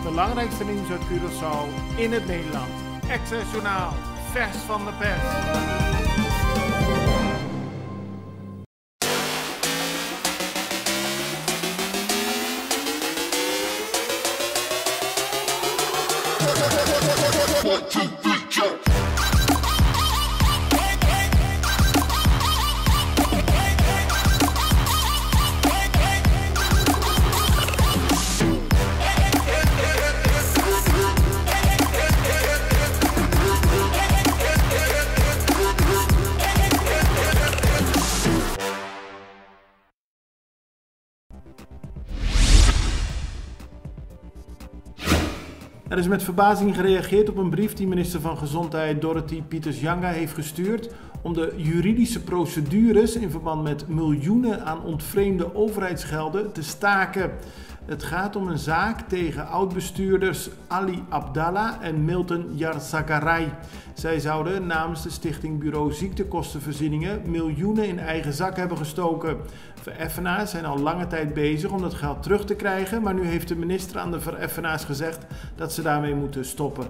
belangrijkste nieuws uit Curaçao in het Nederland. Access Journaal, vers van de pers. Er is met verbazing gereageerd op een brief die minister van Gezondheid Dorothy Peters-Janga heeft gestuurd om de juridische procedures in verband met miljoenen aan ontvreemde overheidsgelden te staken. Het gaat om een zaak tegen oud-bestuurders Ali Abdallah en Milton Yarzakaray. Zij zouden namens de Stichting Bureau Ziektekostenvoorzieningen miljoenen in eigen zak hebben gestoken. Vereffenaars zijn al lange tijd bezig om dat geld terug te krijgen, maar nu heeft de minister aan de vereffenaars gezegd dat ze daarmee moeten stoppen.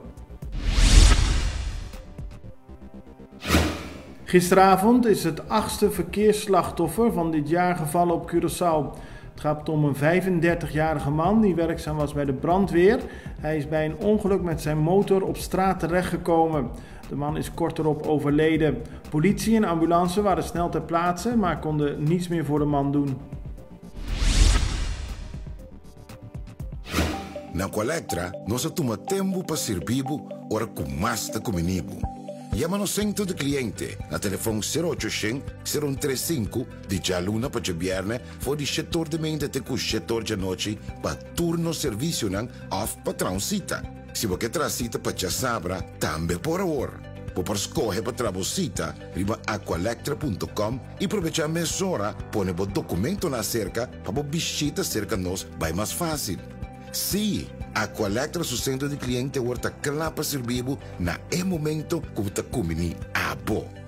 Gisteravond is het 8e verkeersslachtoffer van dit jaar gevallen op Curaçao. Het gaat om een 35-jarige man die werkzaam was bij de brandweer. Hij is bij een ongeluk met zijn motor op straat terechtgekomen. De man is kort erop overleden. Politie en ambulance waren snel ter plaatse, maar konden niets meer voor de man doen. Na Colectra, nós toma tempo para servir ora com mais de comunibo. Llama no centro de cliente na telefone 0800-035 de jaluna para viernes voor die setor de mente te setor de noite para turno serviço nan of patrão cita. Se você traz cita para sabra, também por hora. Por escolher para trabalhar riba aqualectra.com e aproveitar a mesura, põe o documento na cerca para visita cerca nós vai mais fácil. Sim, Aqualectra su centro de cliente horta clapa servibo na e momento como ta kumini abo.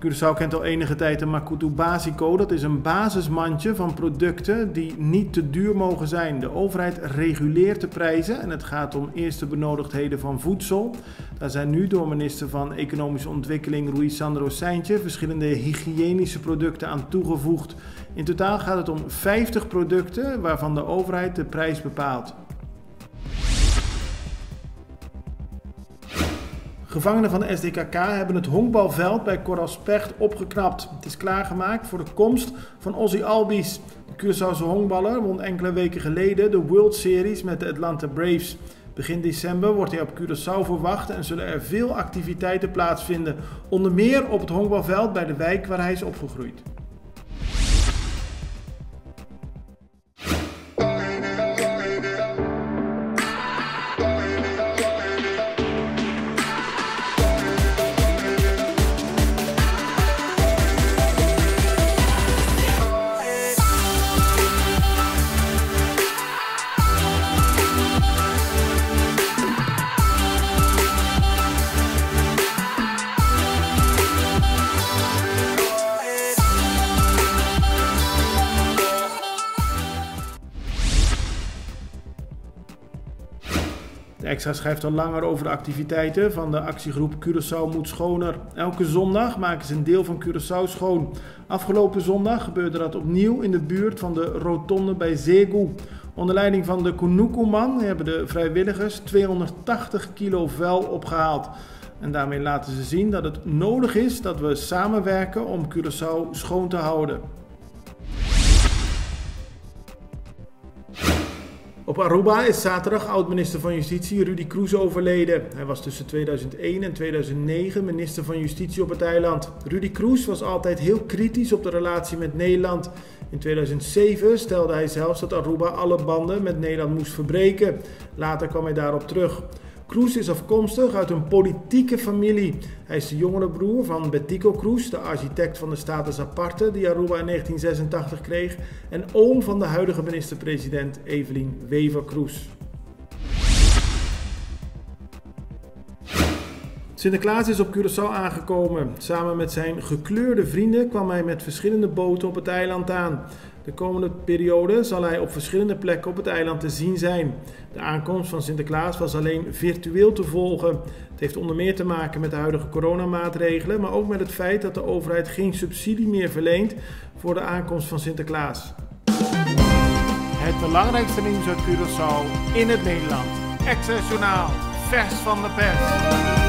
Curaçao kent al enige tijd de Makutu Basico. Dat is een basismandje van producten die niet te duur mogen zijn. De overheid reguleert de prijzen en het gaat om eerste benodigdheden van voedsel. Daar zijn nu door minister van Economische Ontwikkeling Rui Sandro Seintje verschillende hygiënische producten aan toegevoegd. In totaal gaat het om 50 producten waarvan de overheid de prijs bepaalt. Gevangenen van de SDKK hebben het honkbalveld bij Corralspecht opgeknapt. Het is klaargemaakt voor de komst van Ozzy Albies. De Curaçaose honkballer won enkele weken geleden de World Series met de Atlanta Braves. Begin december wordt hij op Curaçao verwacht en zullen er veel activiteiten plaatsvinden. Onder meer op het honkbalveld bij de wijk waar hij is opgegroeid. De Extra schrijft al langer over de activiteiten van de actiegroep Curaçao moet schoner. Elke zondag maken ze een deel van Curaçao schoon. Afgelopen zondag gebeurde dat opnieuw in de buurt van de rotonde bij Zeegu. Onder leiding van de Kunuku-man hebben de vrijwilligers 280 kilo vuil opgehaald. En daarmee laten ze zien dat het nodig is dat we samenwerken om Curaçao schoon te houden. Op Aruba is zaterdag oud-minister van Justitie Rudy Cruz overleden. Hij was tussen 2001 en 2009 minister van Justitie op het eiland. Rudy Cruz was altijd heel kritisch op de relatie met Nederland. In 2007 stelde hij zelfs dat Aruba alle banden met Nederland moest verbreken. Later kwam hij daarop terug. Cruz is afkomstig uit een politieke familie. Hij is de jongere broer van Betico Cruz, de architect van de Status Aparte die Aruba in 1986 kreeg, en oom van de huidige minister-president Evelyn Wever Cruz. Sinterklaas is op Curaçao aangekomen. Samen met zijn gekleurde vrienden kwam hij met verschillende boten op het eiland aan. De komende periode zal hij op verschillende plekken op het eiland te zien zijn. De aankomst van Sinterklaas was alleen virtueel te volgen. Het heeft onder meer te maken met de huidige coronamaatregelen, maar ook met het feit dat de overheid geen subsidie meer verleent voor de aankomst van Sinterklaas. Het belangrijkste nieuws uit Curaçao in het Nederland. Access Journaal, vers van de pers.